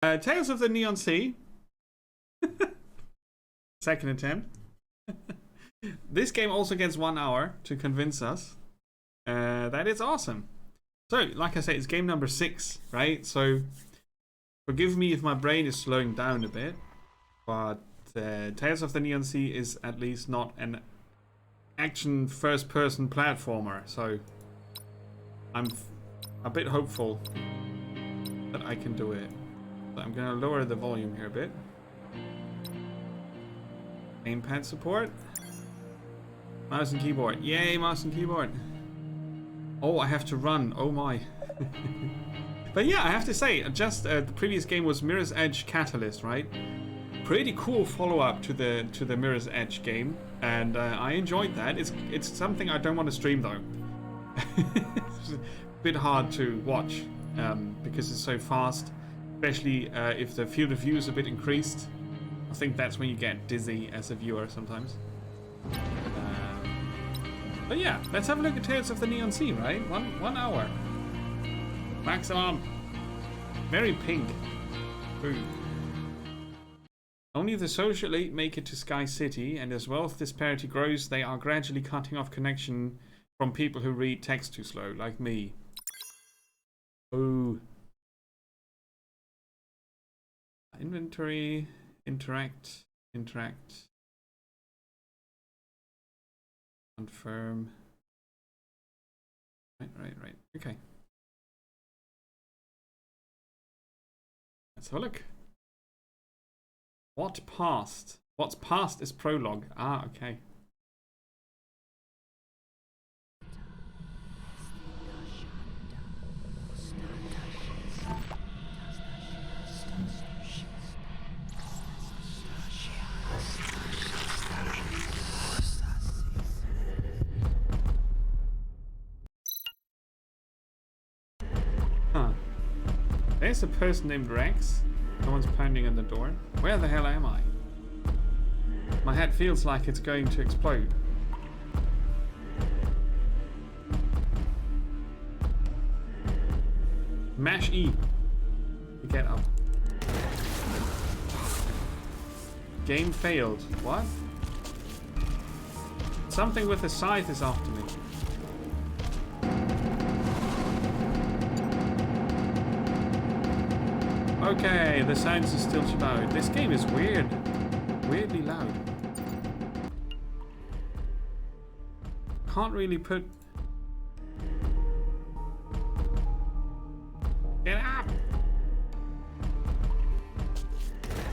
Tales of the Neon Sea. Second attempt. This game also gets 1 hour to convince us that it's awesome. So, like I say, it's game number 6, right? So, forgive me if my brain is slowing down a bit, but Tales of the Neon Sea is at least not an action first-person platformer. So, I'm a bit hopeful that I can do it. So I'm gonna lower the volume here a bit. Gamepad support. Mouse and keyboard. Yay, mouse and keyboard. Oh, I have to run. Oh my. But yeah, I have to say, just the previous game was Mirror's Edge Catalyst, right? Pretty cool follow-up to the Mirror's Edge game, and I enjoyed that. It's something I don't want to stream though. It's a bit hard to watch because it's so fast, especially if the field of view is a bit increased. I think that's when you get dizzy as a viewer sometimes. But yeah, let's have a look at Tales of the Neon Sea, right? One hour. Maximum. Very pink. Ooh. Only the social elite make it to Sky City, and as wealth disparity grows, they are gradually cutting off connection from people who read text too slow, like me. Ooh. Inventory. Interact. Confirm. Right. Okay. Let's have a look. What passed? What's passed is prologue. Ah, okay. Huh. There's a person named Rex. Someone's pounding on the door. Where the hell am I? My head feels like it's going to explode. Mash E to get up. Game failed. What? Something with a scythe is after me. Okay, the sounds are still too loud. This game is weird. Weirdly loud. Can't really put... Get up!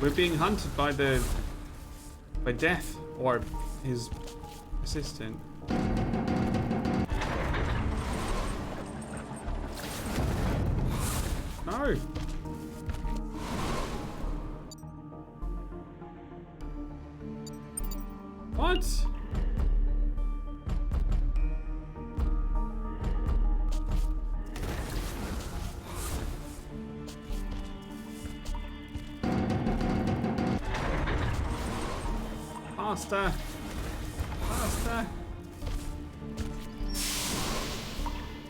We're being hunted by Death, or his assistant. No! What? Faster! Faster!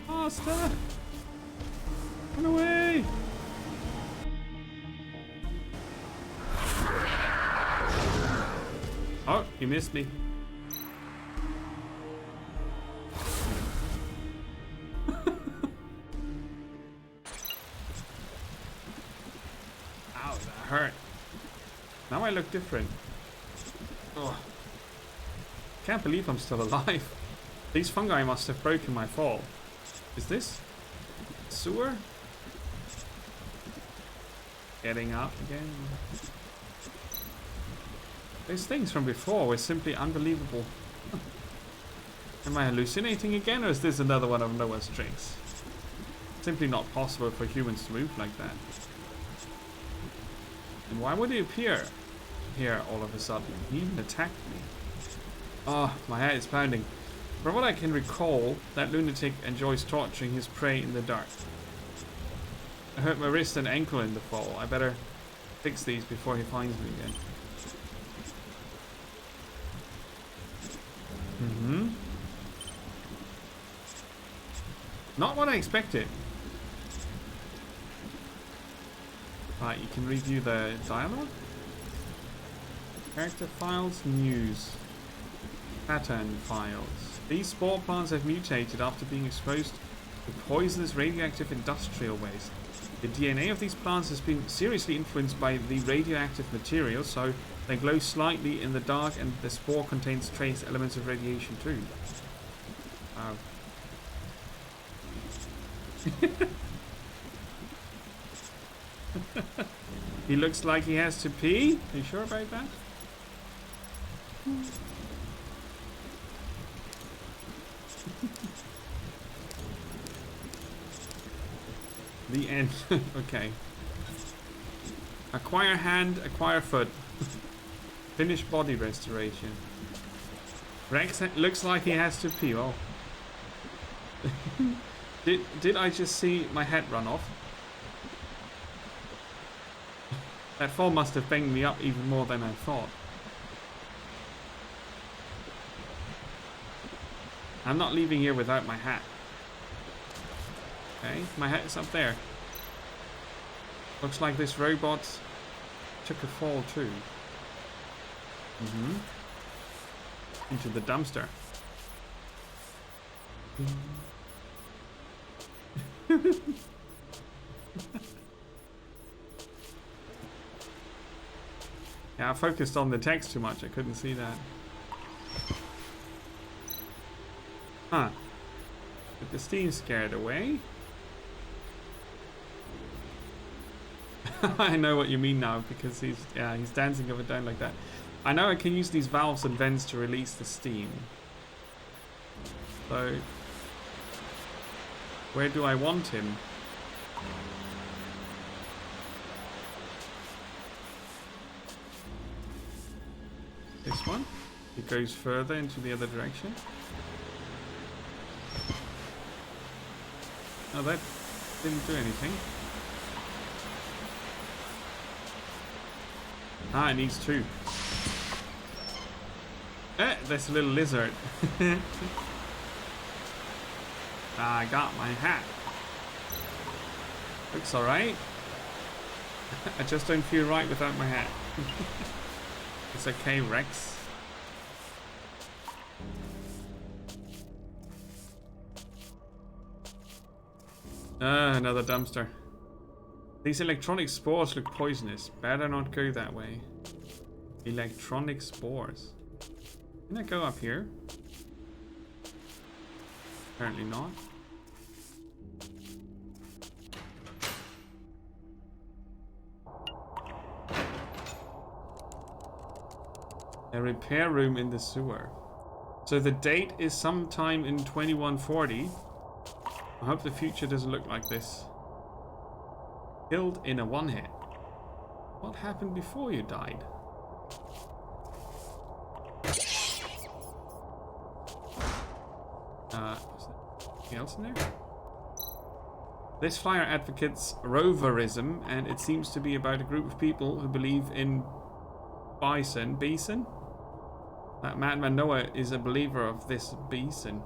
Faster! Run away! Oh, you missed me. Ow, that hurt. Now I look different. Oh. Can't believe I'm still alive. These fungi must have broken my fall. Is this sewer? Getting up again. These things from before were simply unbelievable. Am I hallucinating again, or is this another one of Noah's tricks? Simply not possible for humans to move like that. And why would he appear here all of a sudden? He even attacked me. Oh, my head is pounding. From what I can recall, that lunatic enjoys torturing his prey in the dark. I hurt my wrist and ankle in the fall. I better fix these before he finds me again. Not what I expected. Right, you can review the dialogue. Character files, news. Pattern files. These spore plants have mutated after being exposed to poisonous radioactive industrial waste. The DNA of these plants has been seriously influenced by the radioactive material, so they glow slightly in the dark, and the spore contains trace elements of radiation too. Wow. He looks like he has to pee. Are you sure about that? The end. Okay. Acquire hand, acquire foot. Finish body restoration. Rex looks like he has to pee. Oh. Did I just see my head run off? That fall must have banged me up even more than I thought. I'm not leaving here without my hat. Okay, my hat is up there. Looks like this robot took a fall too. Into the dumpster. Yeah, I focused on the text too much. I couldn't see that. Huh. But the steam scared away. I know what you mean now, because he's dancing up and down like that. I know I can use these valves and vents to release the steam. So where do I want him? This one? It goes further into the other direction. Oh, that didn't do anything. Ah, it needs two. There's a little lizard. I got my hat. Looks alright. I just don't feel right without my hat. It's okay, Rex. Another dumpster. These electronic spores look poisonous. Better not go that way. Electronic spores. Can I go up here? Apparently not. A repair room in the sewer. So the date is sometime in 2140. I hope the future doesn't look like this. Killed in a one hit. What happened before you died? Is there anything else in there? This flyer advocates roverism, and it seems to be about a group of people who believe in bison. That madman Noah is a believer of this bison.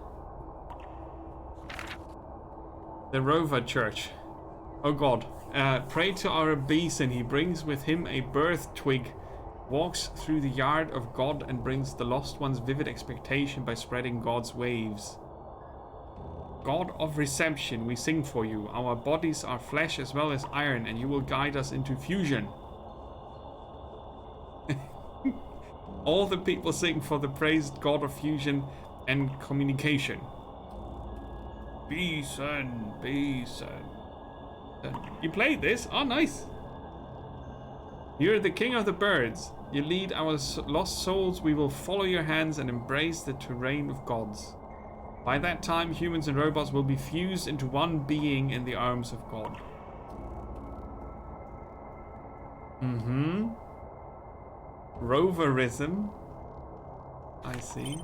The Rover Church. Oh God. Pray to our bison. He brings with him a birth twig, walks through the yard of God, and brings the lost one's vivid expectation by spreading God's waves. God of reception, we sing for you. Our bodies are flesh as well as iron, and you will guide us into fusion. All the people sing for the praised God of fusion and communication. Bison, bison. You played this? Oh, nice. You're the king of the birds. You lead our lost souls. We will follow your hands and embrace the terrain of gods. By that time, humans and robots will be fused into one being in the arms of God. Roverism. I see.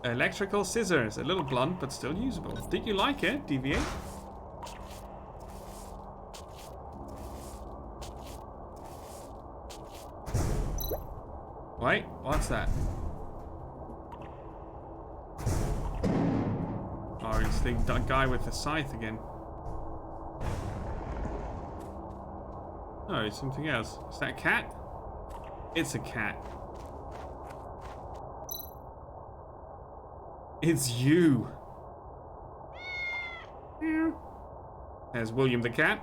Electrical scissors. A little blunt, but still usable. Did you like it, DV8? Wait, what's that? Oh, it's the guy with the scythe again. No, it's something else. Is that a cat? It's a cat. It's you. There's William the cat.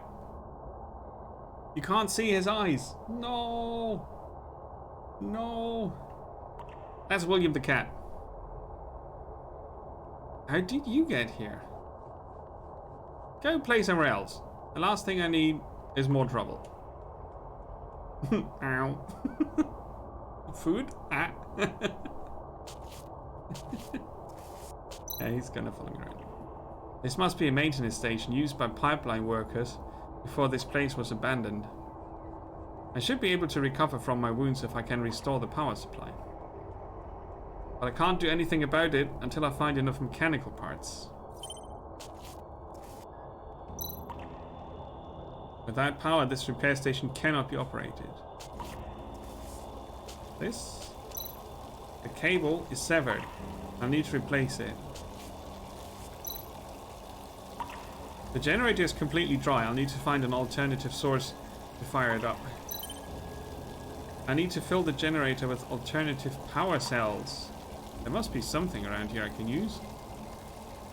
You can't see his eyes. No. No. That's William the cat. How did you get here? Go play somewhere else. The last thing I need is more trouble. Ow. Food? Ah. Yeah, he's gonna follow me around. This must be a maintenance station used by pipeline workers before this place was abandoned. I should be able to recover from my wounds if I can restore the power supply. But I can't do anything about it until I find enough mechanical parts. Without power, this repair station cannot be operated. This? The cable is severed. I need to replace it. The generator is completely dry. I'll need to find an alternative source to fire it up. I need to fill the generator with alternative power cells. There must be something around here I can use.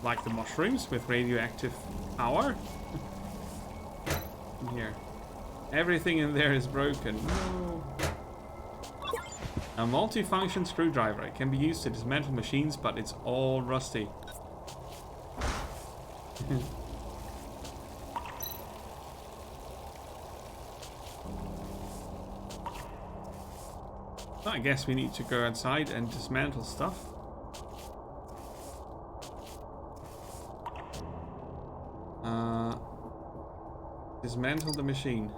Like the mushrooms with radioactive power. In here. Everything in there is broken. No. A multifunction screwdriver. It can be used to dismantle machines, but it's all rusty. I guess we need to go outside and dismantle stuff. Dismantle the machine.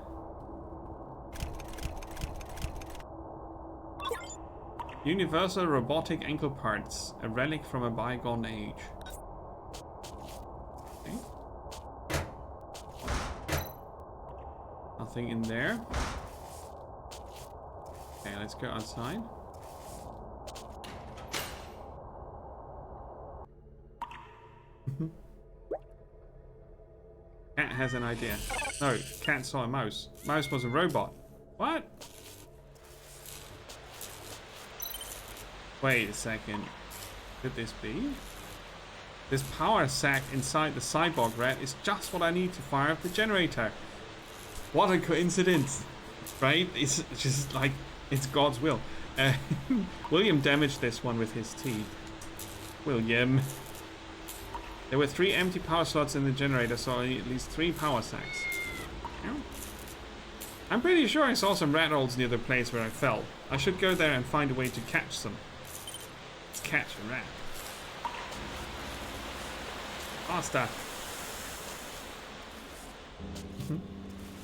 Universal robotic ankle parts, a relic from a bygone age. Okay. Nothing in there. Okay, let's go outside. Cat has an idea. No, cat saw a mouse. Mouse was a robot. What? Wait a second. Could this be? This power sack inside the cyborg rat is just what I need to fire up the generator. What a coincidence. Right? It's just like, it's God's will. William damaged this one with his teeth. William. There were 3 empty power slots in the generator, so I need at least 3 power sacks. Yeah. I'm pretty sure I saw some rat holes near the place where I fell. I should go there and find a way to catch them. Let's catch a rat. Faster.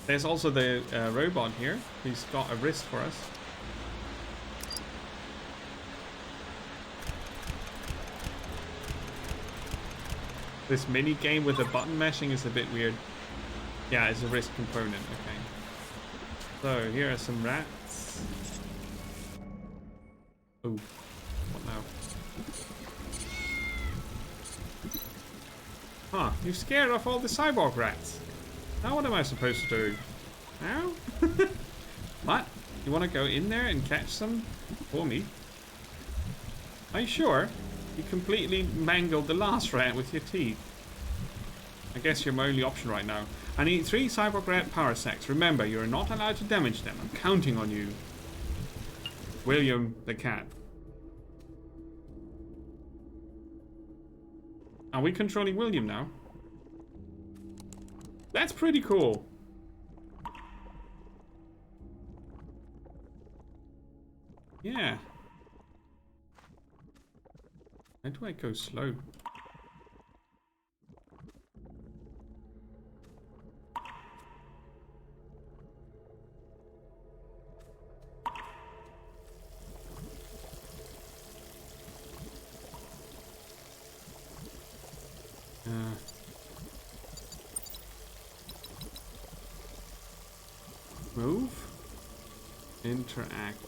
There's also the robot here. He's got a wrist for us. This mini game with the button mashing is a bit weird. Yeah, it's a wrist component. Okay. So here are some rats. Oh, what now? Huh? You scared off all the cyborg rats. Now what am I supposed to do? Now? What? You want to go in there and catch some for me? Are you sure? You completely mangled the last rat with your teeth. I guess you're my only option right now. I need 3 cyborg rat power sacks. Remember, you're not allowed to damage them. I'm counting on you. William the cat. Are we controlling William now? That's pretty cool. Yeah. Why do I go slow? Move. Interact.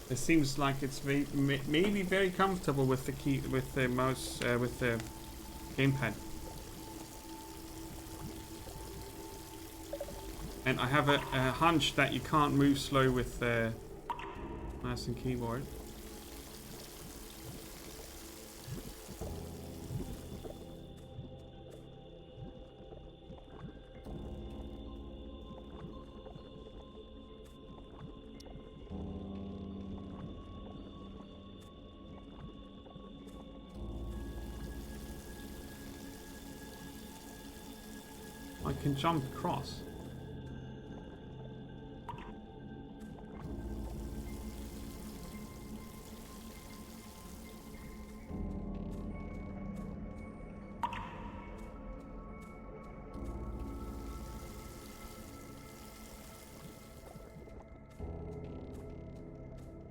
It seems like it's maybe very comfortable with the key, with the mouse, with the gamepad. And I have a hunch that you can't move slow with mouse and keyboard. I can jump across.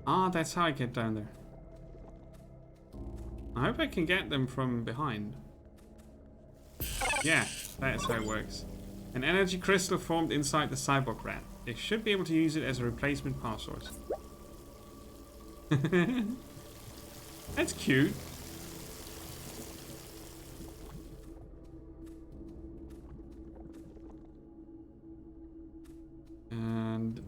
Ah, that's how I get down there. I hope I can get them from behind. Yeah, that's how it works. An energy crystal formed inside the cyborg rat. They should be able to use it as a replacement power source. That's cute. And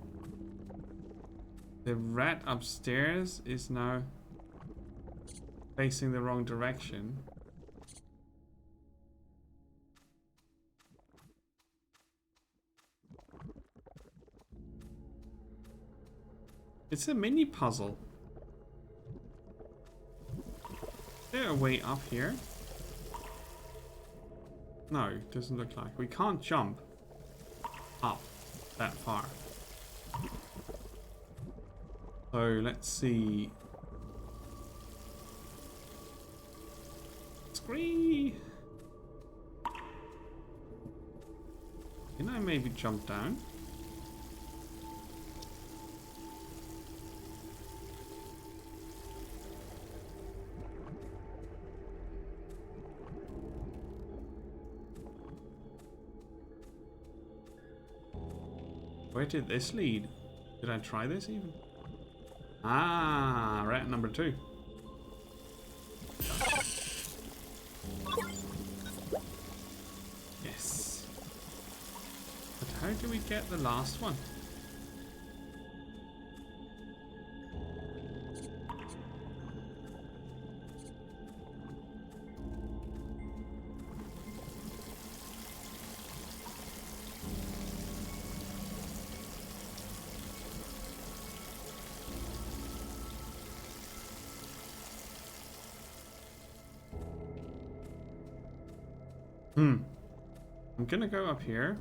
the rat upstairs is now facing the wrong direction. It's a mini puzzle. Is there a way up here? No, doesn't look like. We can't jump up that far. So let's see. Scree! Can I maybe jump down? Where did this lead? Did I try this even? Ah, rat number 2. Yes. But how do we get the last one? I'm gonna go up here.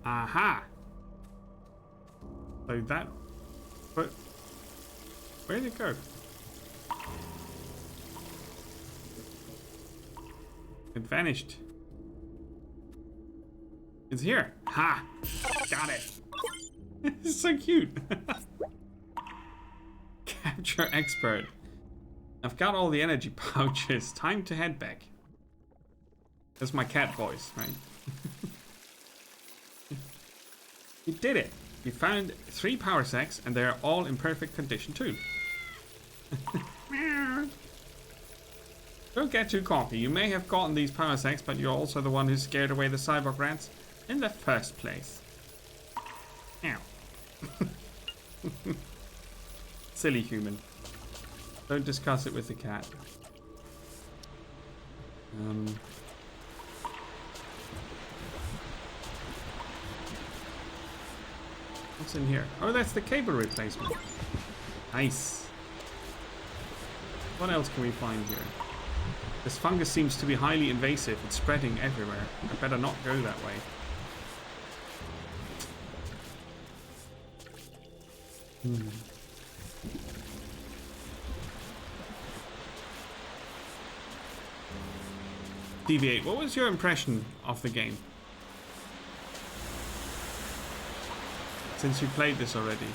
Aha! So that... But... Where did it go? It vanished. It's here. Ha! Got it. It's so cute. Capture expert. I've got all the energy pouches. Time to head back. That's my cat voice, right? You did it. You found 3 power sacks and they're all in perfect condition too. Don't get too cocky. You may have gotten these power sacks, but you're also the one who scared away the cyborg rats in the first place. Ow. Silly human. Don't discuss it with the cat. What's in here? Oh, that's the cable replacement. Nice. What else can we find here? This fungus seems to be highly invasive. It's spreading everywhere. I better not go that way. Deviate, what was your impression of the game? Since you played this already.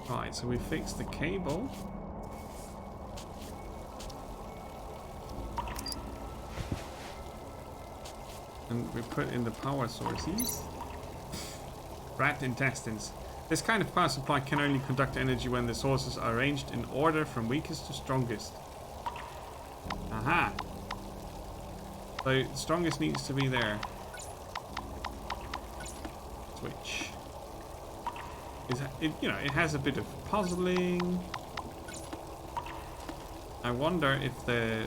Right, so we fixed the cable. And we put in the power sources. Rat intestines. This kind of power supply can only conduct energy when the sources are arranged in order from weakest to strongest. Aha! So strongest needs to be there. Switch. It, you know, it has a bit of puzzling. I wonder if the...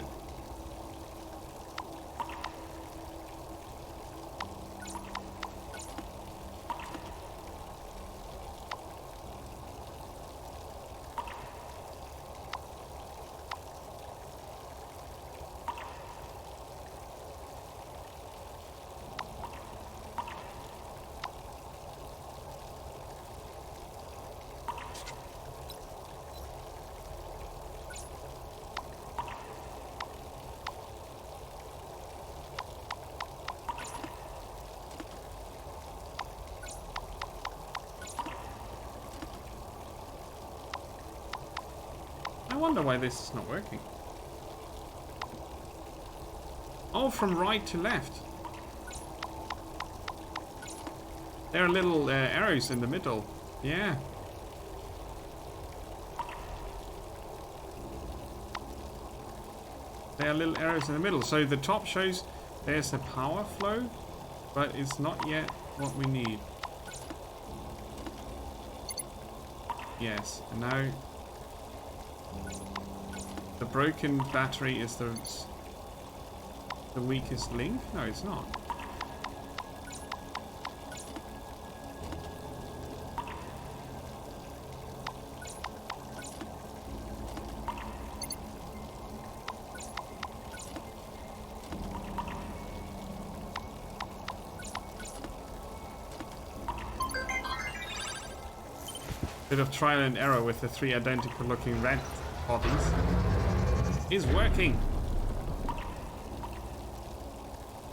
I wonder why this is not working. Oh, from right to left. There are little arrows in the middle. Yeah. There are little arrows in the middle. So the top shows there's a power flow, but it's not yet what we need. Yes, and now the broken battery is the weakest link? No, it's not. Bit of trial and error with the 3 identical looking red bodies. Is working.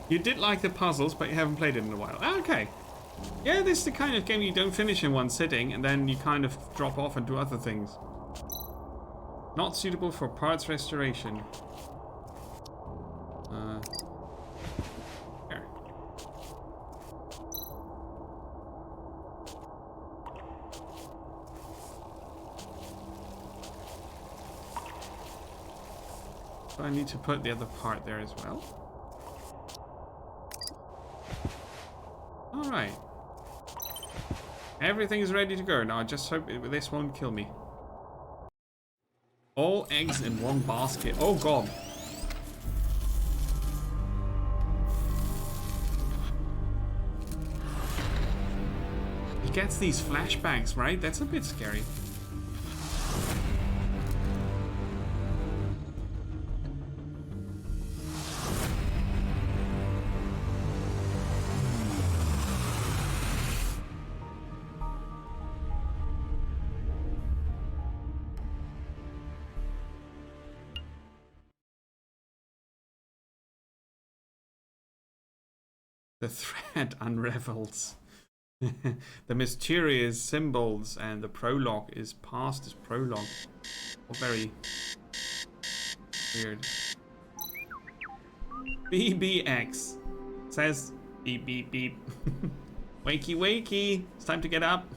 You did like the puzzles, but you haven't played it in a while. Okay. Yeah, this is the kind of game you don't finish in one sitting, and then you kind of drop off and do other things. Not suitable for parts restoration. Here. So I need to put the other part there as well. Alright. Everything is ready to go. Now I just hope this won't kill me. All eggs in one basket. Oh god. He gets these flashbacks, right? That's a bit scary. The thread unravels. The mysterious symbols and the prologue is past as prologue. Oh, very weird. BBX says beep beep beep. Wakey wakey, it's time to get up.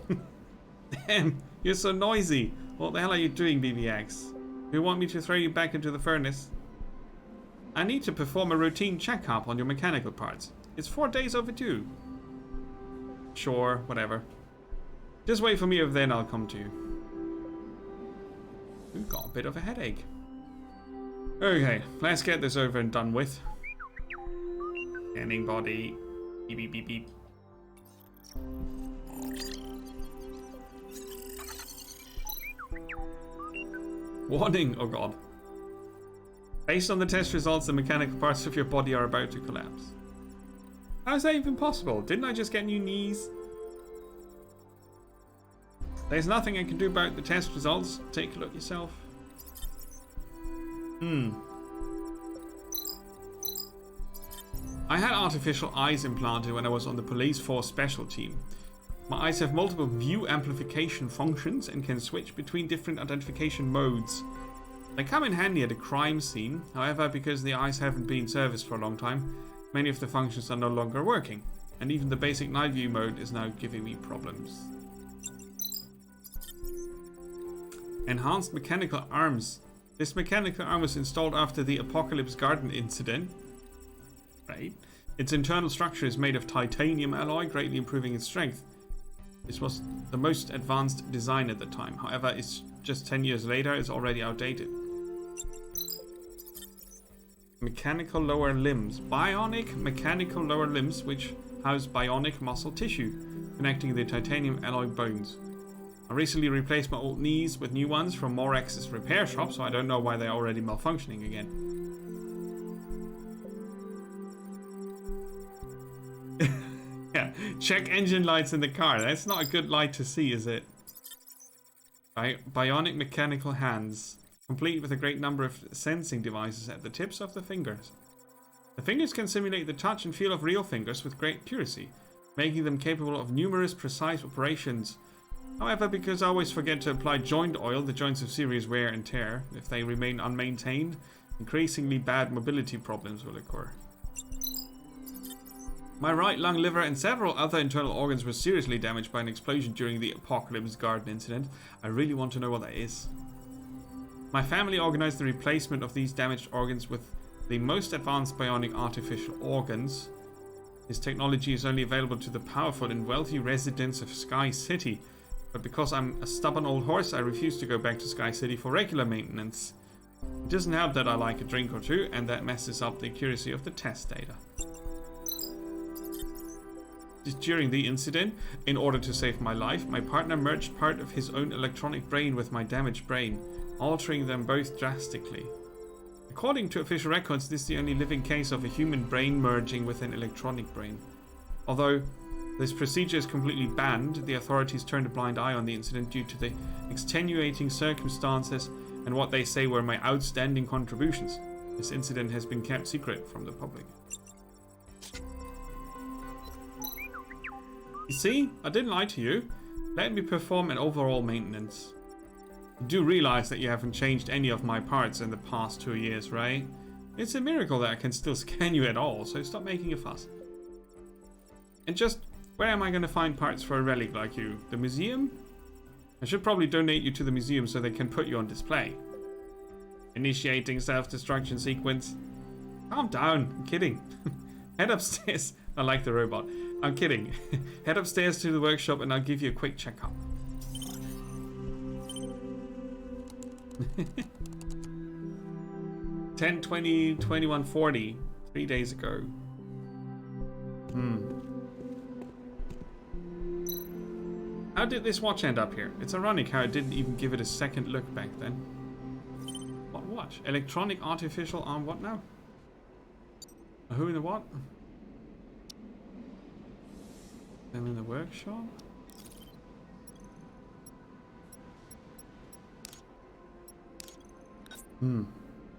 Damn, you're so noisy. What the hell are you doing, BBX? Do you want me to throw you back into the furnace? I need to perform a routine checkup on your mechanical parts. It's 4 days overdue. Sure, whatever. Just wait for me over there and I'll come to you. We've got a bit of a headache. Okay, let's get this over and done with. Scanning body. Beep beep beep beep. Warning, oh god. Based on the test results, the mechanical parts of your body are about to collapse. How is that even possible? Didn't I just get new knees? There's nothing I can do about the test results. Take a look yourself. I had artificial eyes implanted when I was on the police force special team. My eyes have multiple view amplification functions and can switch between different identification modes. They come in handy at a crime scene. However, because the eyes haven't been serviced for a long time, Many of the functions are no longer working, and even the basic night view mode is now giving me problems. Enhanced mechanical arms. This mechanical arm was installed after the Apocalypse Garden incident. Right. Its internal structure is made of titanium alloy, greatly improving its strength. This was the most advanced design at the time. However, it's just 10 years later, it's already outdated. Mechanical lower limbs. Bionic mechanical lower limbs, which house bionic muscle tissue, connecting the titanium alloy bones. I recently replaced my old knees with new ones from Morex's repair shop, so I don't know why they're already malfunctioning again. Yeah, check engine lights in the car. That's not a good light to see, is it? Bionic mechanical hands, complete with a great number of sensing devices at the tips of the fingers. The fingers can simulate the touch and feel of real fingers with great accuracy, making them capable of numerous precise operations. However, because I always forget to apply joint oil, the joints have serious wear and tear. If they remain unmaintained, increasingly bad mobility problems will occur. My right lung, liver, and several other internal organs were seriously damaged by an explosion during the Apocalypse Garden incident. I really want to know what that is. My family organized the replacement of these damaged organs with the most advanced bionic artificial organs. This technology is only available to the powerful and wealthy residents of Sky City, but because I'm a stubborn old horse, I refuse to go back to Sky City for regular maintenance. It doesn't help that I like a drink or two, and that messes up the accuracy of the test data. During the incident, in order to save my life, my partner merged part of his own electronic brain with my damaged brain, altering them both drastically. According to official records, this is the only living case of a human brain merging with an electronic brain. Although this procedure is completely banned, the authorities turned a blind eye on the incident due to the extenuating circumstances and what they say were my outstanding contributions. This incident has been kept secret from the public. You see, I didn't lie to you. Let me perform an overall maintenance. You do realize that you haven't changed any of my parts in the past 2 years, right? It's a miracle that I can still scan you at all, so stop making a fuss. And just, where am I going to find parts for a relic like you? The museum? I should probably donate you to the museum so they can put you on display. Initiating self-destruction sequence. Calm down, I'm kidding. Head upstairs. I like the robot. I'm kidding. Head upstairs to the workshop and I'll give you a quick checkup. 10/20/2140. 3 days ago. How did this watch end up here? It's ironic how I didn't even give it a second look back then. What watch? Electronic artificial arm what now? A who in the what? Them in the workshop?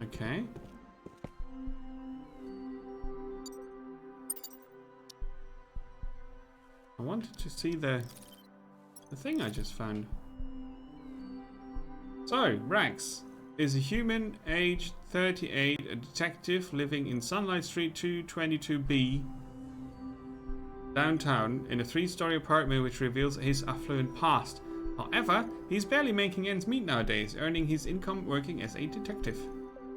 Okay. I wanted to see the thing I just found. So, Rax is a human, aged 38, a detective living in Sunlight Street 222B, downtown, in a 3-story apartment which reveals his affluent past. However, he's barely making ends meet nowadays, earning his income working as a detective.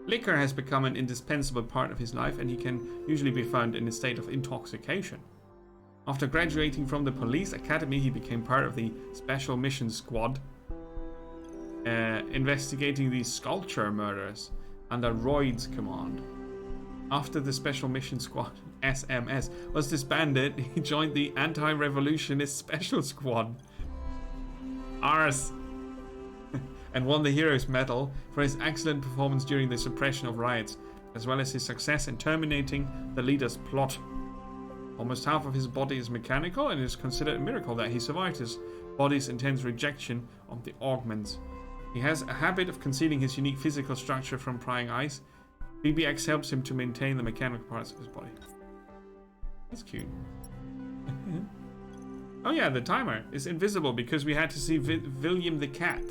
Liquor has become an indispensable part of his life, and he can usually be found in a state of intoxication. After graduating from the police academy, he became part of the Special Mission Squad, investigating the Sculpture murders under Royd's command. After the Special Mission Squad, SMS, was disbanded, he joined the Anti-Revolutionist Special Squad, ARS, and won the Hero's Medal for his excellent performance during the suppression of riots, as well as his success in terminating the leader's plot. Almost half of his body is mechanical, and it is considered a miracle that he survived his body's intense rejection of the augments. He has a habit of concealing his unique physical structure from prying eyes. BBX helps him to maintain the mechanical parts of his body. That's cute. Oh yeah, the timer is invisible because we had to see William the cat.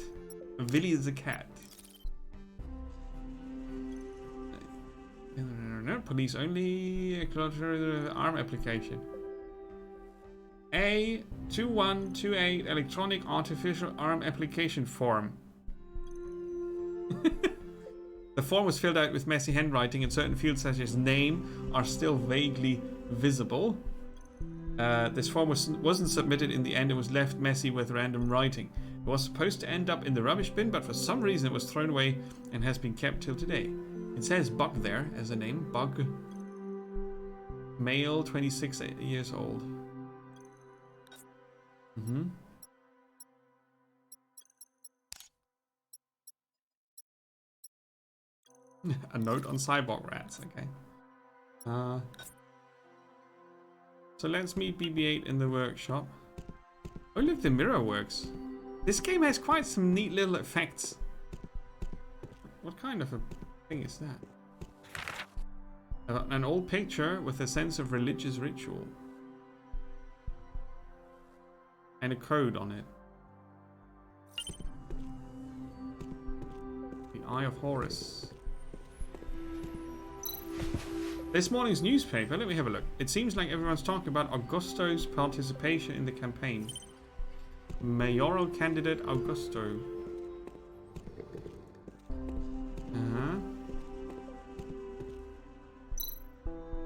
Willy the cat. police only. Arm application. A2128 electronic artificial arm application form. The form was filled out with messy handwriting and certain fields such as name are still vaguely visible. This form wasn't submitted in the end. It was left messy with random writing. It was supposed to end up in the rubbish bin, but for some reason it was thrown away and has been kept till today. It says Bug there as a name. Bug. Male, 26 years old. A note on cyborg rats, okay. So let's meet BB-8 in the workshop. Oh look, the mirror works. This game has quite some neat little effects. What kind of a thing is that? An old picture with a sense of religious ritual. And a code on it. The Eye of Horus. This morning's newspaper, let me have a look. It seems like everyone's talking about Augusto's participation in the campaign. Mayoral candidate Augusto.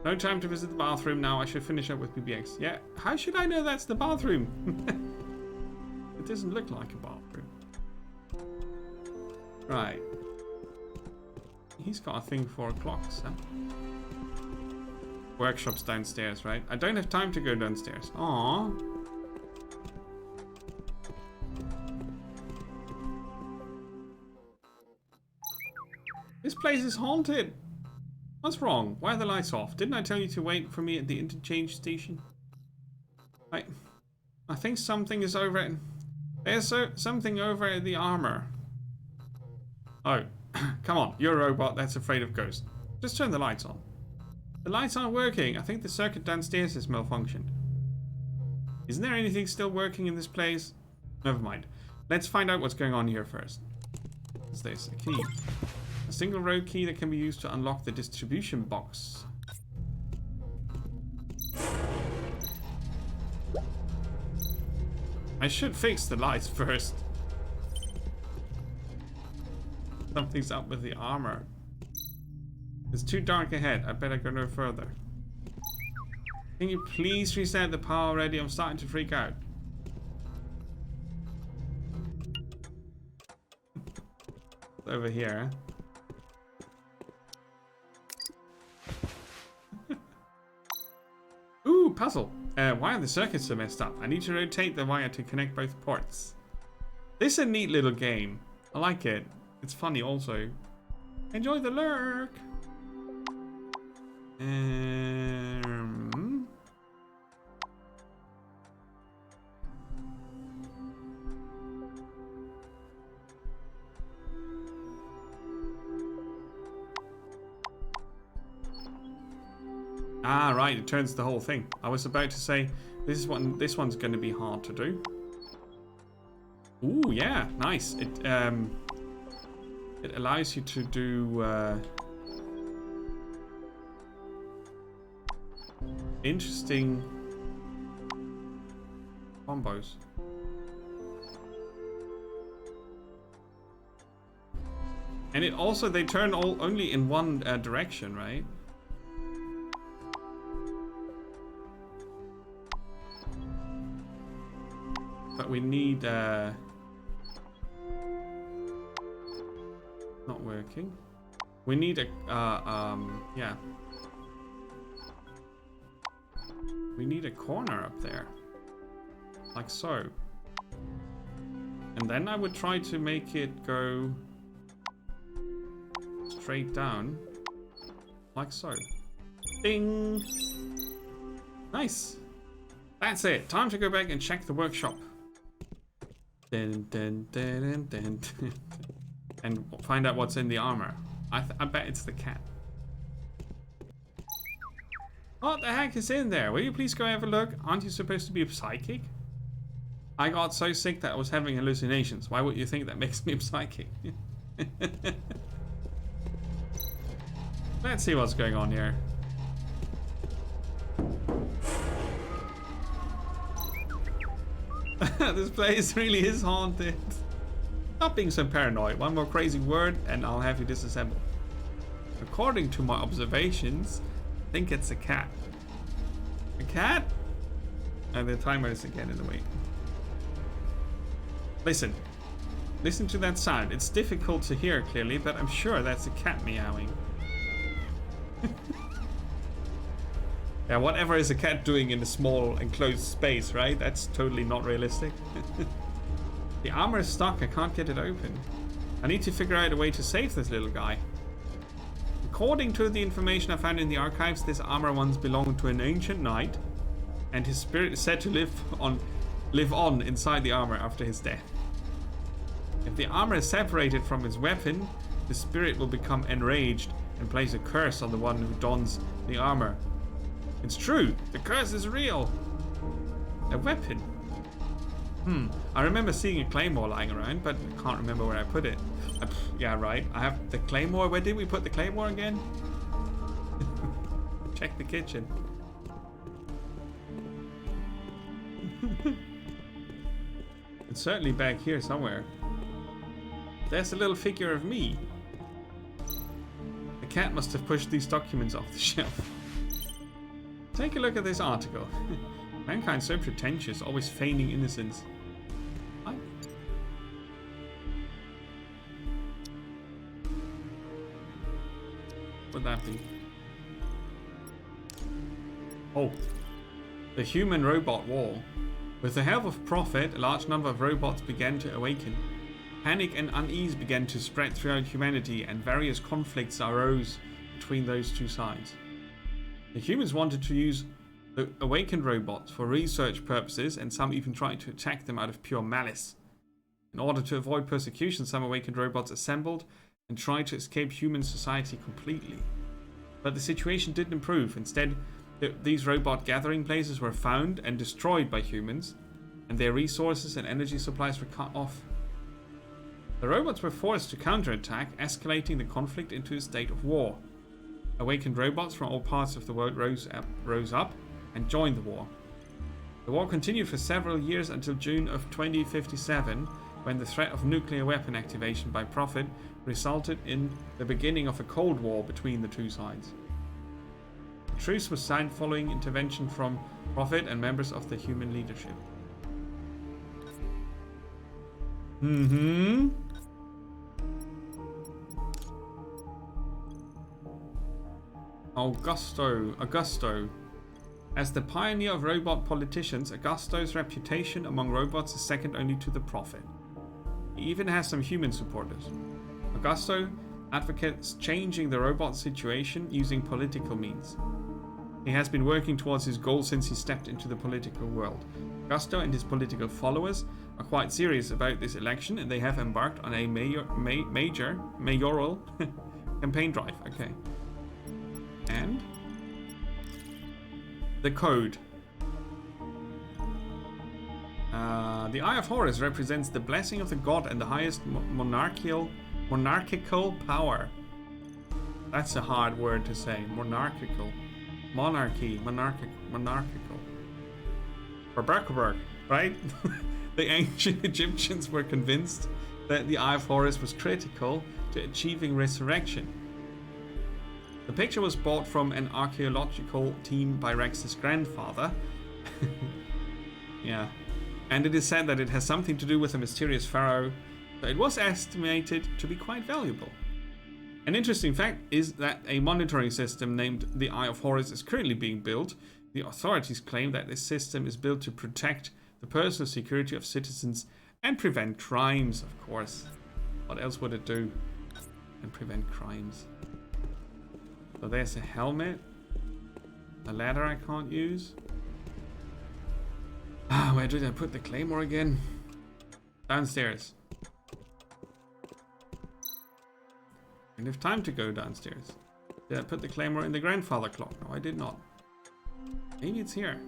No time to visit the bathroom now. I should finish up with PBX. Yeah, how should I know that's the bathroom? It doesn't look like a bathroom. Right. He's got a thing for clocks, huh? Workshop's downstairs, right? I don't have time to go downstairs. Aww. This place is haunted. What's wrong? Why are the lights off? Didn't I tell you to wait for me at the interchange station? I think something is over. There's something over at the armor. Oh, come on. You're a robot that's afraid of ghosts. Just turn the lights on. The lights aren't working. I think the circuit downstairs has malfunctioned. Isn't there anything still working in this place? Never mind. Let's find out what's going on here first. What's this? A key. A single row key that can be used to unlock the distribution box. I should fix the lights first. Something's up with the armor. It's too dark ahead. I better go no further. Can you please reset the power already? I'm starting to freak out. It's over here. Ooh, puzzle. Why are the circuits so messed up? I need to rotate the wire to connect both ports. This is a neat little game. I like it. It's funny also. Enjoy the lurk. Ah, right, it turns the whole thing. I was about to say this one's going to be hard to do. Ooh, yeah, nice. It allows you to do interesting combos. And it also, they turn only in one direction, right? But we need not working. We need a yeah. We need a corner up there. Like so. And then I would try to make it go straight down. Like so. Ding! Nice! That's it. Time to go back and check the workshop. Dun, dun, dun, dun, dun. And find out what's in the armor. I bet it's the cat. What the heck is in there? Will you please go have a look? Aren't you supposed to be a psychic? I got so sick that I was having hallucinations. Why would you think that makes me a psychic? Let's see what's going on here. This place really is haunted. Stop being so paranoid. One more crazy word and I'll have you disassembled. According to my observations, I think it's a cat. A cat? And the timer is again in the way. Listen. Listen to that sound. It's difficult to hear clearly, but I'm sure that's a cat meowing. Yeah, whatever is a cat doing in a small enclosed space, right? That's totally not realistic. The armor is stuck. I can't get it open. I need to figure out a way to save this little guy. According to the information I found in the archives, this armor once belonged to an ancient knight, and his spirit is said to live on inside the armor after his death. If the armor is separated from his weapon, the spirit will become enraged and place a curse on the one who dons the armor. It's true, the curse is real. A weapon. I remember seeing a claymore lying around, but I can't remember where I put it. Yeah, right. I have the claymore. Where did we put the claymore again? Check the kitchen. It's certainly back here somewhere. There's a little figure of me. The cat must have pushed these documents off the shelf. Take a look at this article. Mankind so pretentious, always feigning innocence. What? Would that be? Oh, the human-robot war. With the help of Prophet, a large number of robots began to awaken. Panic and unease began to spread throughout humanity, and various conflicts arose between those two sides. The humans wanted to use the awakened robots for research purposes, and some even tried to attack them out of pure malice. In order to avoid persecution, some awakened robots assembled and tried to escape human society completely. But the situation didn't improve. Instead, these robot gathering places were found and destroyed by humans, and their resources and energy supplies were cut off. The robots were forced to counterattack, escalating the conflict into a state of war. Awakened robots from all parts of the world rose up and joined the war. The war continued for several years until June of 2057, when the threat of nuclear weapon activation by Prophet resulted in the beginning of a Cold War between the two sides. A truce was signed following intervention from Prophet and members of the human leadership. Augusto. As the pioneer of robot politicians, Augusto's reputation among robots is second only to the Prophet. He even has some human supporters. Augusto advocates changing the robot situation using political means. He has been working towards his goal since he stepped into the political world. Augusto and his political followers are quite serious about this election, and they have embarked on a major mayoral campaign drive. Okay. And the code. The Eye of Horus represents the blessing of the god and the highest monarchical power. That's a hard word to say. Monarchical. Monarchical. Berberkerberg, right? The ancient Egyptians were convinced that the Eye of Horus was critical to achieving resurrection. The picture was bought from an archaeological team by Rex's grandfather. Yeah. And it is said that it has something to do with a mysterious pharaoh, so it was estimated to be quite valuable. An interesting fact is that a monitoring system named the Eye of Horus is currently being built. The authorities claim that this system is built to protect the personal security of citizens and prevent crimes, of course. What else would it do? And prevent crimes. So there's a helmet. A ladder I can't use. Where did I put the claymore again? Downstairs. I don't have time to go downstairs. Did I put the claymore in the grandfather clock? No, I did not. Maybe it's here.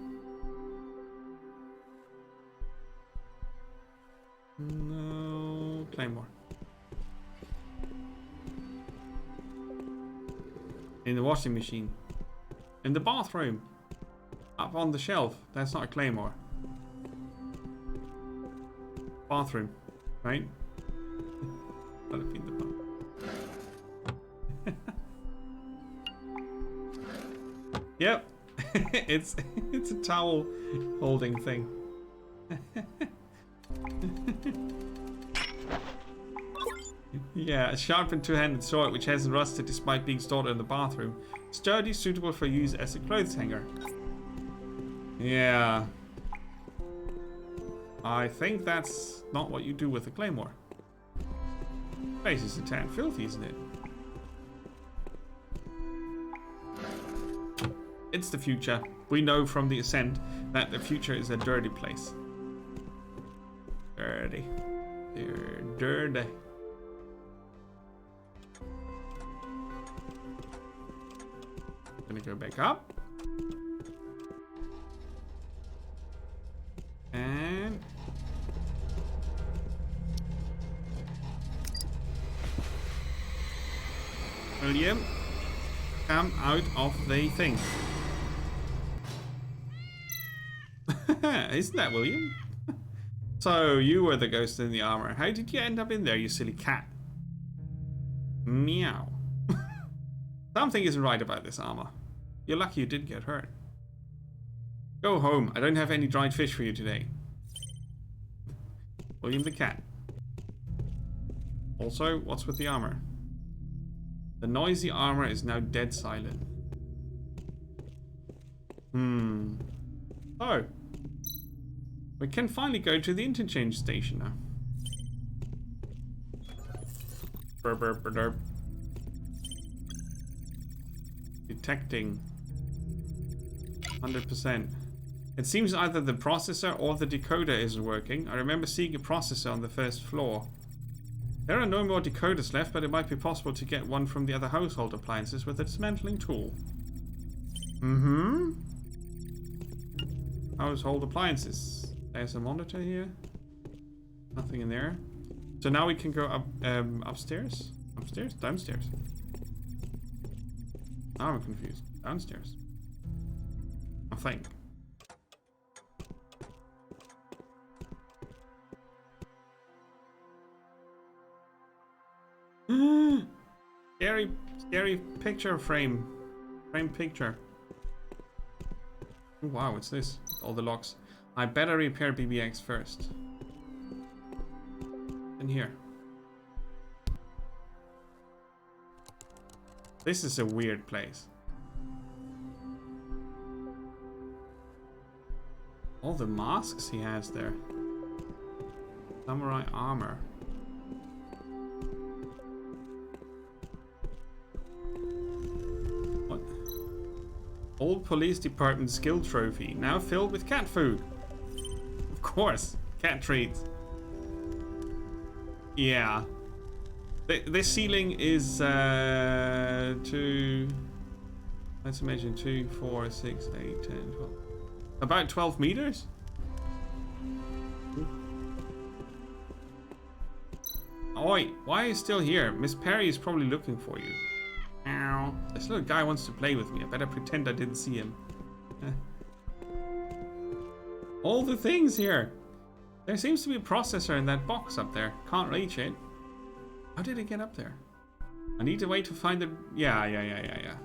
No claymore. In the washing machine. In the bathroom. Up on the shelf. That's not a claymore. bathroom, right? Let it be in the bathroom. Yep, it's a towel holding thing. Yeah, a sharpened two-handed sword which hasn't rusted despite being stored in the bathroom. Sturdy, suitable for use as a clothes hanger. Yeah. I think that's not what you do with a claymore. Place is a tad filthy, isn't it? It's the future. We know from the Ascent that the future is a dirty place. Dirty. They're dirty. Gonna go back up. And William, come out of the thing. Isn't that William? So you were the ghost in the armor. How did you end up in there, you silly cat? Meow. Something isn't right about this armor. You're lucky you didn't get hurt. Go home. I don't have any dried fish for you today. William the cat. Also, what's with the armor? The noisy armor is now dead silent. Oh. We can finally go to the interchange station now. Burp, burp, burp, burp. Detecting. 100%. It seems either the processor or the decoder isn't working. I remember seeing a processor on the first floor. There are no more decoders left, but it might be possible to get one from the other household appliances with a dismantling tool. Household appliances. There's a monitor here. Nothing in there. So now we can go up upstairs? Upstairs? Downstairs. Now I'm confused. Downstairs. I think. Scary picture frame. Frame picture. Oh, wow, what's this? All the locks. I better repair BBX first. In here. This is a weird place. All the masks he has there. Samurai armor. What? Old police department skill trophy. Now filled with cat food. Of course. Cat treats. Yeah. This ceiling is let's imagine 2, 4, 6, 8, 10, 12. About 12 meters? Oi, why are you still here? Miss Perry is probably looking for you. Ow. This little guy wants to play with me. I better pretend I didn't see him. All the things here. There seems to be a processor in that box up there. Can't reach it. How did it get up there? I need a way to find the... Yeah.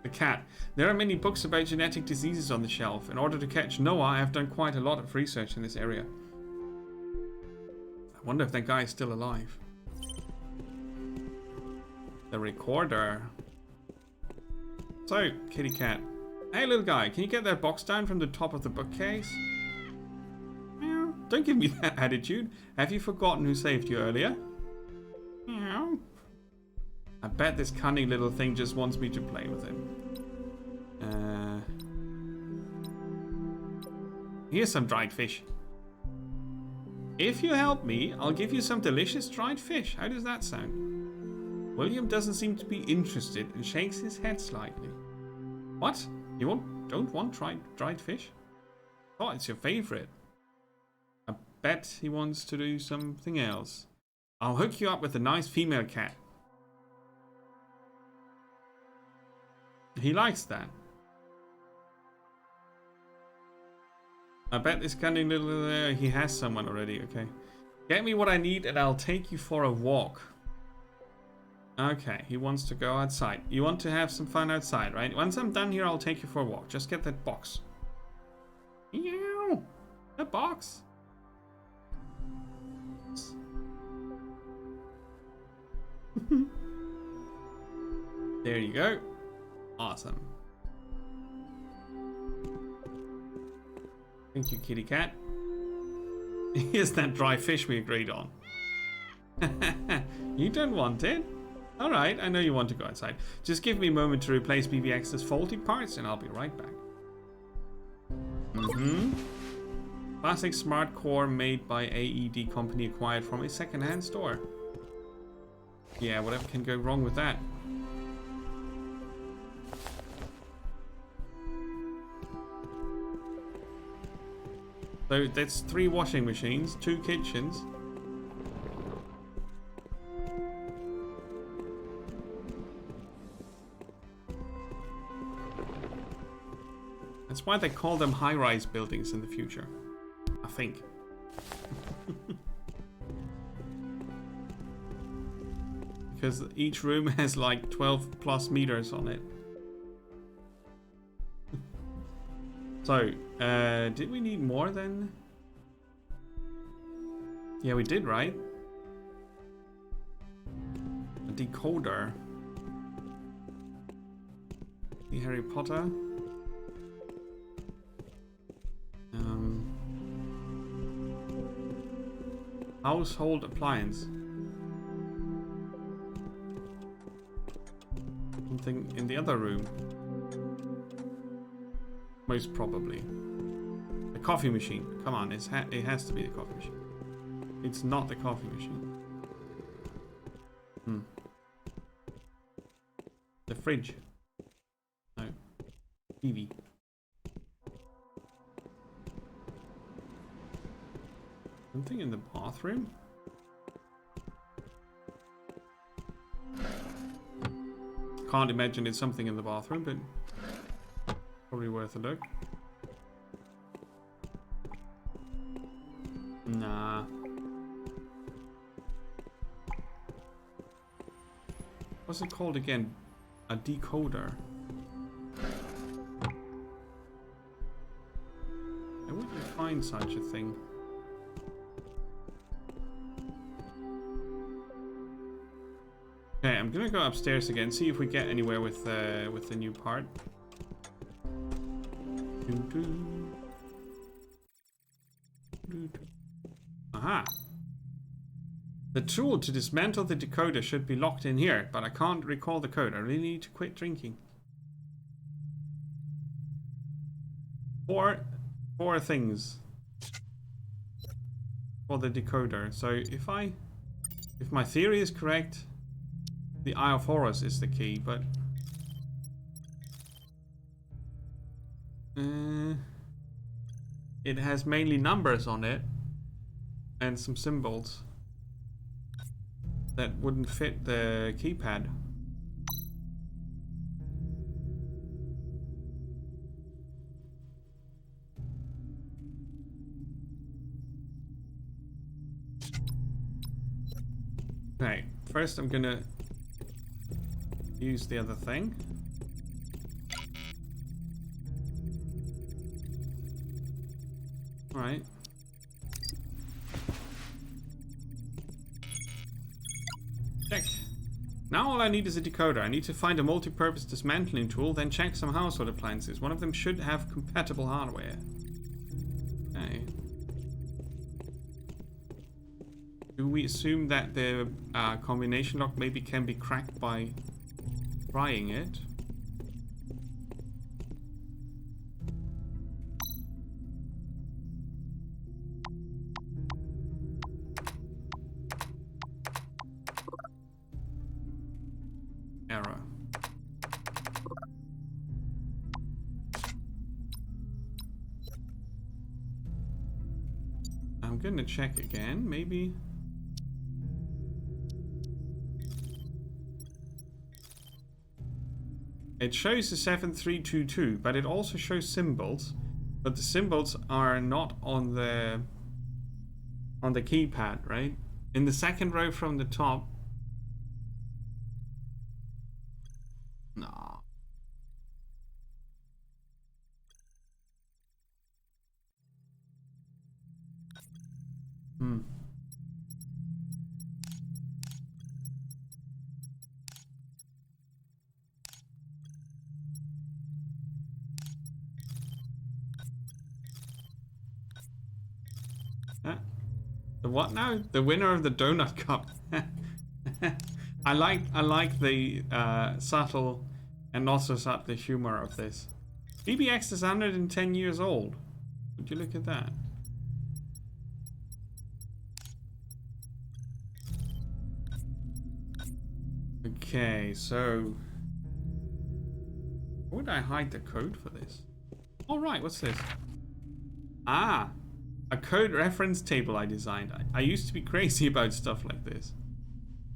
The cat. There are many books about genetic diseases on the shelf. In order to catch Noah, I have done quite a lot of research in this area. I wonder if that guy is still alive. The recorder. So, kitty cat. Hey, little guy, can you get that box down from the top of the bookcase? Meow. Don't give me that attitude. Have you forgotten who saved you earlier? Meow. I bet this cunning little thing just wants me to play with him. Here's some dried fish. If you help me, I'll give you some delicious dried fish. How does that sound? William doesn't seem to be interested and shakes his head slightly. What? You don't want dried fish? Oh, it's your favorite. I bet he wants to do something else. I'll hook you up with a nice female cat. He likes that. I bet this cunning little... he has someone already, okay. Get me what I need and I'll take you for a walk. Okay, he wants to go outside. You want to have some fun outside, right? Once I'm done here, I'll take you for a walk. Just get that box. Ew! The box! There you go. Awesome. Thank you, kitty cat. Here's that dry fish we agreed on. You don't want it? Alright, I know you want to go outside. Just give me a moment to replace BBX's faulty parts and I'll be right back. Classic smart core made by AED company acquired from a second-hand store. Yeah, whatever can go wrong with that? So that's 3 washing machines, 2 kitchens. That's why they call them high-rise buildings in the future, I think. Because each room has like 12 plus meters on it. So, did we need more then? Yeah, we did, right? A decoder. The Harry Potter. Household appliance. Something in the other room. Most probably. The coffee machine. Come on, it has to be the coffee machine. It's not the coffee machine. The fridge. No. TV. Something in the bathroom? Can't imagine it's something in the bathroom, but probably worth a look. Nah. What's it called again? A decoder. Where would you find such a thing? Okay, I'm gonna go upstairs again, see if we get anywhere with the new part. Aha! The tool to dismantle the decoder should be locked in here, but I can't recall the code. I really need to quit drinking. Four things for the decoder. So if my theory is correct, the Eye of Horus is the key, but it has mainly numbers on it and some symbols that wouldn't fit the keypad. Okay, first I'm gonna use the other thing. Alright. Check. Now all I need is a decoder. I need to find a multi-purpose dismantling tool, then check some household appliances. One of them should have compatible hardware. Okay. Do we assume that the combination lock maybe can be cracked by trying it? Error. I'm gonna check again, maybe. It shows the 7322, but it also shows symbols. But the symbols are not on the on the keypad, right? In the second row from the top. No. Hmm. The what now? The winner of the Donut Cup. I like the subtle and not so subtle humor of this. BBX is 110 years old. Would you look at that? Okay, so where would I hide the code for this? All right, what's this? Ah, a code reference table I designed. I used to be crazy about stuff like this.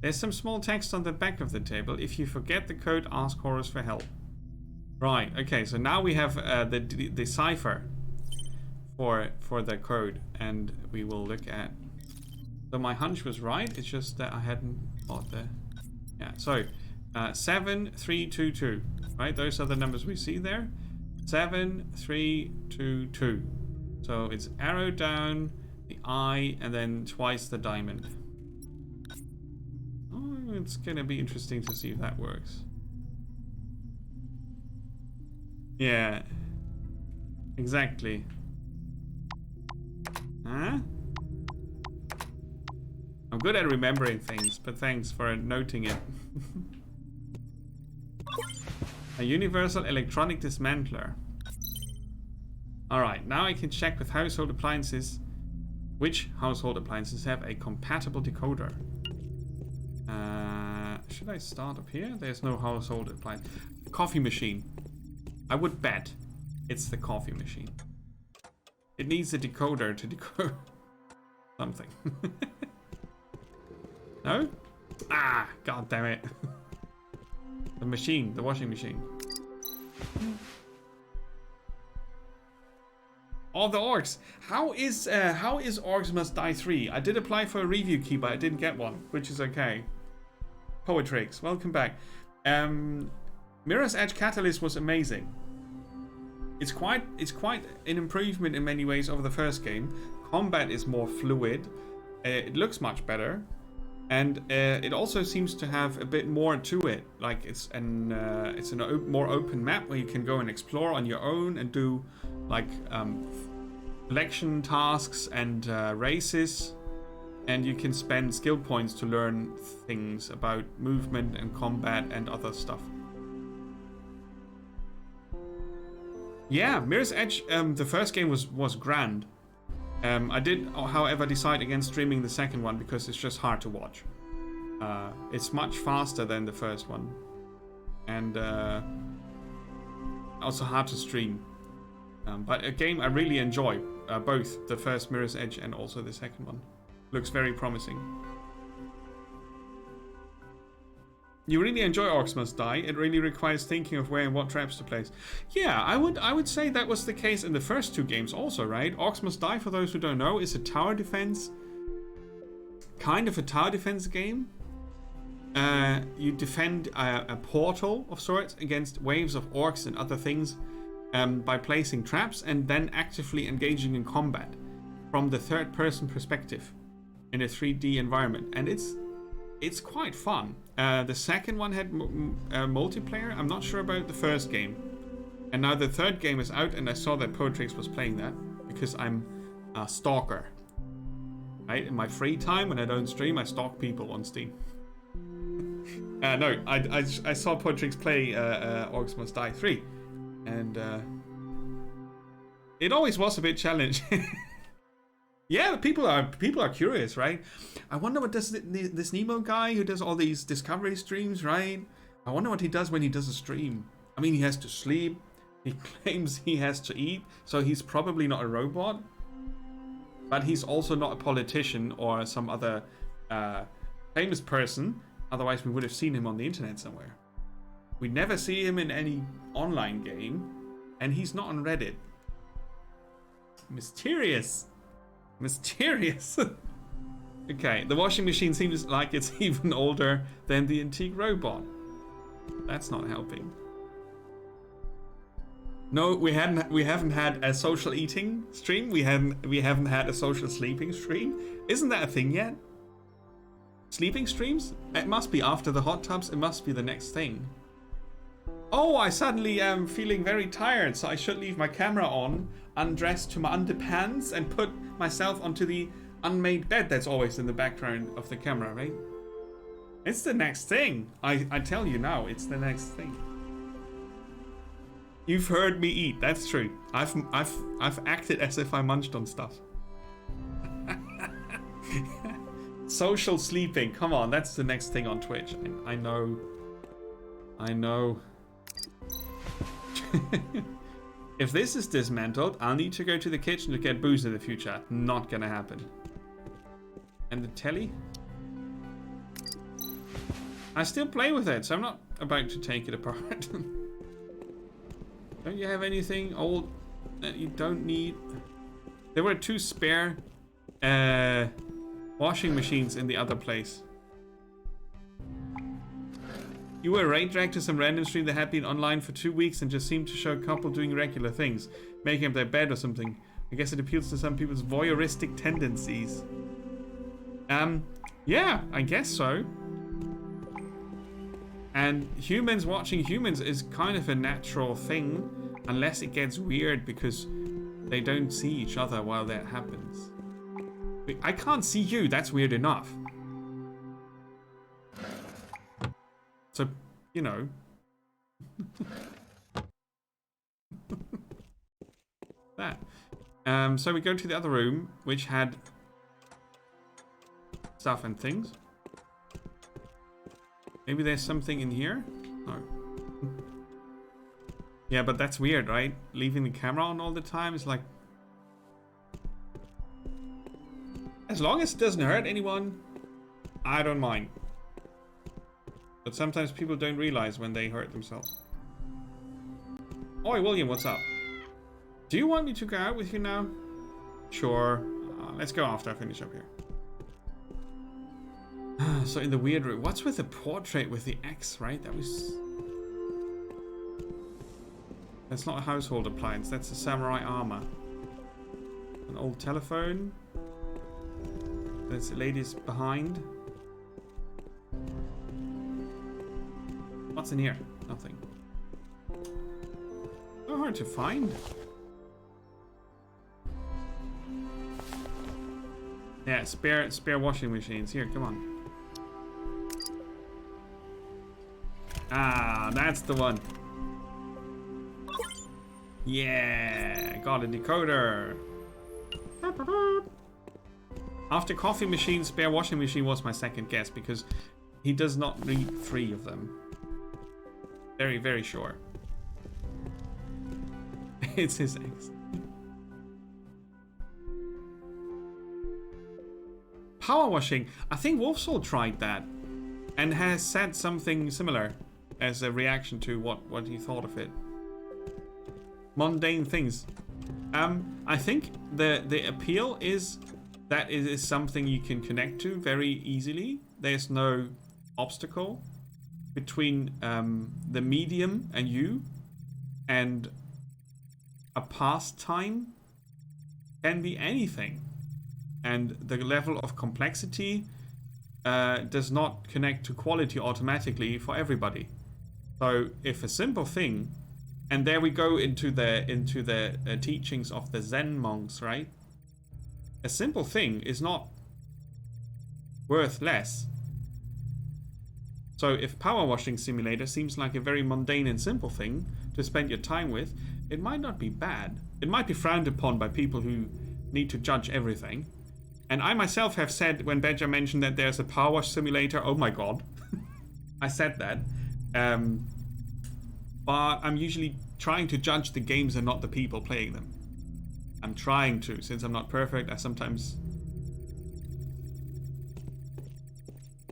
There's some small text on the back of the table. If you forget the code, ask Horus for help. Right, okay, so now we have the cipher for the code, and we will look at... So my hunch was right, it's just that I hadn't thought the... Yeah, so 7322, right? Those are the numbers we see there. 7322. So it's arrow down, the I, and then twice the diamond. Oh, it's gonna be interesting to see if that works. Yeah. Exactly. Huh? I'm good at remembering things, but thanks for noting it. A universal electronic dismantler. Alright, now I can check with household appliances which household appliances have a compatible decoder. Should I start up here? There's no household appliance. Coffee machine. I would bet it's the coffee machine. It needs a decoder to decode something. No? Ah, god damn it. The machine, the washing machine. Oh, the orcs. How is Orcs Must Die 3? I did apply for a review key, but I didn't get one, which is okay. Poetrix, welcome back. Mirror's Edge Catalyst was amazing. It's quite an improvement in many ways over the first game. Combat is more fluid. It looks much better. And it also seems to have a bit more to it. Like it's a more open map where you can go and explore on your own and do like collection tasks and races. And you can spend skill points to learn things about movement and combat and other stuff. Yeah, Mirror's Edge, the first game was grand. I did, however, decide against streaming the second one because it's just hard to watch. It's much faster than the first one. And also hard to stream. But a game I really enjoy, both the first Mirror's Edge and also the second one. Looks very promising. You really enjoy Orcs Must Die. It really requires thinking of where and what traps to place. Yeah, I would say that was the case in the first two games also, right? Orcs Must Die, for those who don't know, is a tower defense. Kind of a tower defense game. You defend a portal of sorts against waves of orcs and other things by placing traps and then actively engaging in combat from the third-person perspective in a 3D environment. And it's quite fun. The second one had multiplayer. I'm not sure about the first game. And now the third game is out, and I saw that Poetrix was playing that because I'm a stalker. Right? In my free time, when I don't stream, I stalk people on Steam. No, I saw Poetrix play Orcs Must Die 3. And it always was a bit challenging. Yeah, people are curious, right? I wonder what does this Nemo guy who does all these Discovery streams, right? I wonder what he does when he does a stream. I mean, he has to sleep. He claims he has to eat, so he's probably not a robot. But he's also not a politician or some other famous person. Otherwise, we would have seen him on the internet somewhere. We never see him in any online game, and he's not on Reddit. Mysterious. Mysterious. Okay, the washing machine seems like it's even older than the antique robot. That's not helping. No, we haven't had a social eating stream. We haven't had a social sleeping stream. Isn't that a thing yet? Sleeping streams? It must be after the hot tubs. It must be the next thing. Oh, I suddenly am feeling very tired, so I should leave my camera on, undress to my underpants, and put myself onto the unmade bed that's always in the background of the camera, right? It's the next thing. I tell you now, it's the next thing. You've heard me eat. That's true. I've acted as if I munched on stuff. Social sleeping. Come on, that's the next thing on Twitch. I know. I know. If this is dismantled, I'll need to go to the kitchen to get booze in the future. Not gonna happen. And the telly? I still play with it, so I'm not about to take it apart. Don't you have anything old that you don't need? There were 2 spare washing machines in the other place. You were raid dragged to some random stream that had been online for 2 weeks and just seemed to show a couple doing regular things, making up their bed or something. I guess it appeals to some people's voyeuristic tendencies. Yeah, I guess so. And humans watching humans is kind of a natural thing, unless it gets weird because they don't see each other while that happens. I can't see you, that's weird enough. So, you know. That. So we go to the other room, which had stuff and things. Maybe there's something in here? No. Yeah, but that's weird, right? Leaving the camera on all the time is like... As long as it doesn't hurt anyone, I don't mind. But sometimes people don't realize when they hurt themselves. Oi, William, what's up? Do you want me to go out with you now? Sure. Let's go after I finish up here. So in the weird room, what's with the portrait with the X, right? That's not a household appliance, that's a samurai armor. An old telephone. There's a lady's behind. What's in here? Nothing. So hard to find. Yeah, spare washing machines. Here, come on. Ah, that's the one. Yeah, got a decoder. After coffee machine, spare washing machine was my second guess because he does not need 3 of them. Very, very sure. It's his ex. Power washing. I think Wolfsoul tried that and has said something similar as a reaction to what he thought of it. Mundane things. I think the appeal is that it is something you can connect to very easily. There's no obstacle between the medium and you, and a pastime can be anything. And the level of complexity does not connect to quality automatically for everybody. So if a simple thing, and there we go into the teachings of the Zen monks, right? A simple thing is not worth less. So if Power Washing Simulator seems like a very mundane and simple thing to spend your time with, it might not be bad. It might be frowned upon by people who need to judge everything. And I myself have said, when Badger mentioned that there's a Power Wash Simulator, oh my god. I said that. But I'm usually trying to judge the games and not the people playing them. I'm trying to. Since I'm not perfect, I sometimes...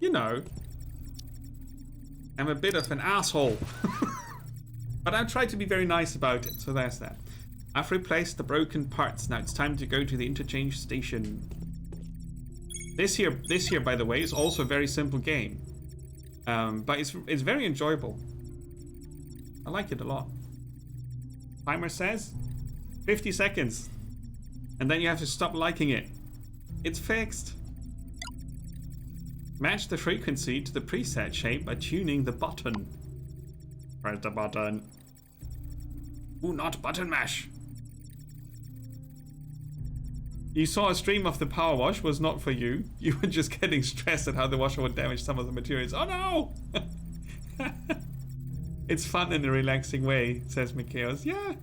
You know... I'm a bit of an asshole. But I try to be very nice about it, so there's that. I've replaced the broken parts. Now it's time to go to the interchange station. This here, by the way, is also a very simple game, but it's very enjoyable. I like it a lot. Timer says 50 seconds, and then you have to stop liking it. It's fixed. Match the frequency to the preset shape by tuning the button. Press the button. Ooh, not button mash. You saw a stream of the power wash was not for you. You were just getting stressed at how the washer would damage some of the materials. Oh no! It's fun in a relaxing way, says Mikhails. Yeah.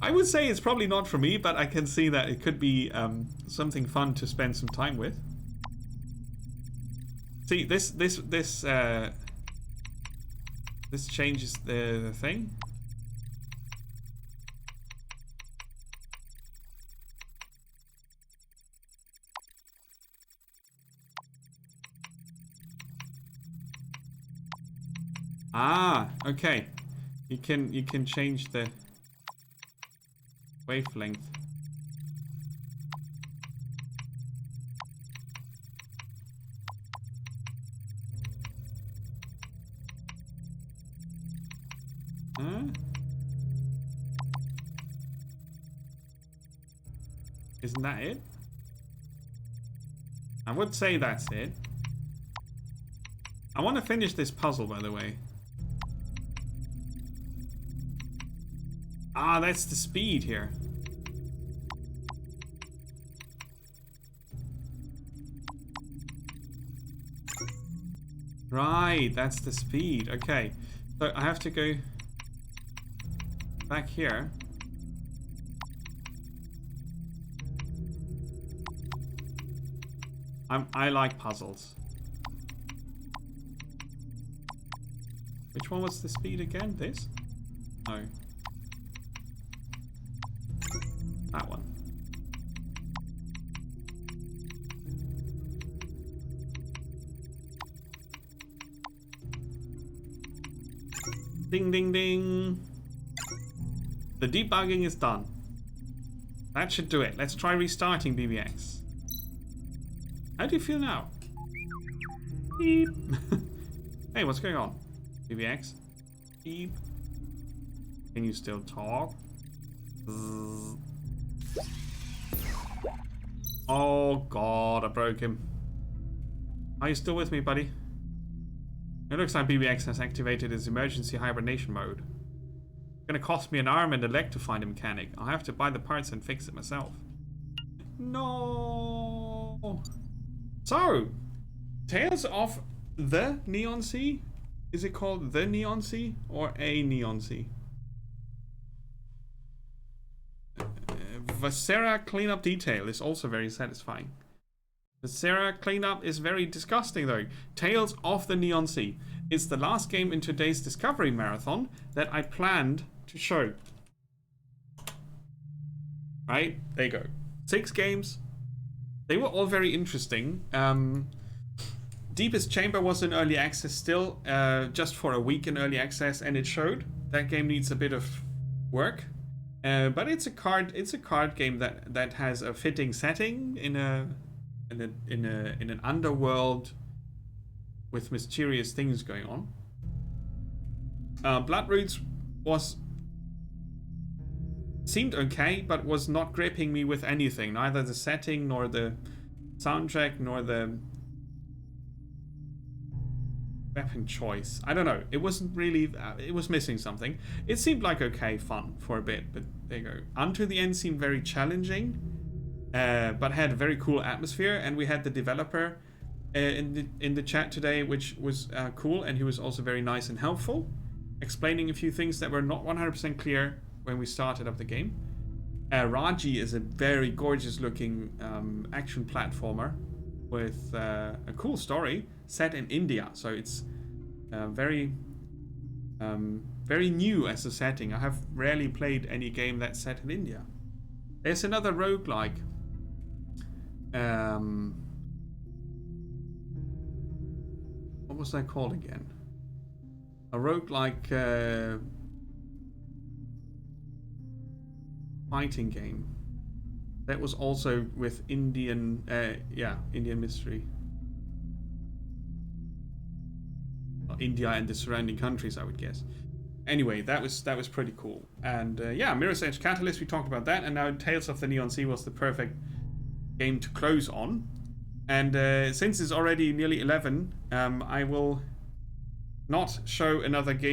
I would say it's probably not for me, but I can see that it could be something fun to spend some time with. See, this changes the thing. Ah, okay. You can change the wavelength. Huh? Isn't that it? I would say that's it. I want to finish this puzzle, by the way. Ah, that's the speed here. Right, that's the speed. Okay, so I have to go back here. I like puzzles. Which one was the speed again? This? No. That one. Ding, ding, ding. The debugging is done. That should do it. Let's try restarting BBX. How do you feel now? Beep. Hey, what's going on? BBX? Beep. Can you still talk? Zzz. Oh god, I broke him. Are you still with me, buddy? It looks like BBX has activated its emergency hibernation mode. It's gonna cost me an arm and a leg to find a mechanic. I'll have to buy the parts and fix it myself. No. So, Tales of the Neon Sea? Is it called the Neon Sea or a Neon Sea? Viscera cleanup detail is also very satisfying. Viscera cleanup is very disgusting though. Tales of the Neon Sea. It's the last game in today's Discovery Marathon that I planned to show. Right, there you go. 6 games. They were all very interesting. Deepest Chamber was in early access still, just for a week in early access, and it showed. That game needs a bit of work. But it's a card game that has a fitting setting in an underworld with mysterious things going on. Bloodroots seemed okay, but was not gripping me with anything. Neither the setting nor the soundtrack nor the weapon choice. I don't know. It wasn't really. It was missing something. It seemed like okay fun for a bit, but there you go. Until the End seemed very challenging, but had a very cool atmosphere. And we had the developer in the chat today, which was cool, and he was also very nice and helpful, explaining a few things that were not 100% clear when we started up the game. Raji is a very gorgeous looking action platformer with a cool story set in India, so it's very new as a setting. I have rarely played any game that's set in India. There's another roguelike. What was that called again? A roguelike fighting game. That was also with Indian mystery. India and the surrounding countries, I would guess. Anyway, that was pretty cool. And yeah, Mirror's Edge Catalyst, we talked about that, and now Tales of the Neon Sea was the perfect game to close on. And since it's already nearly 11, I will not show another game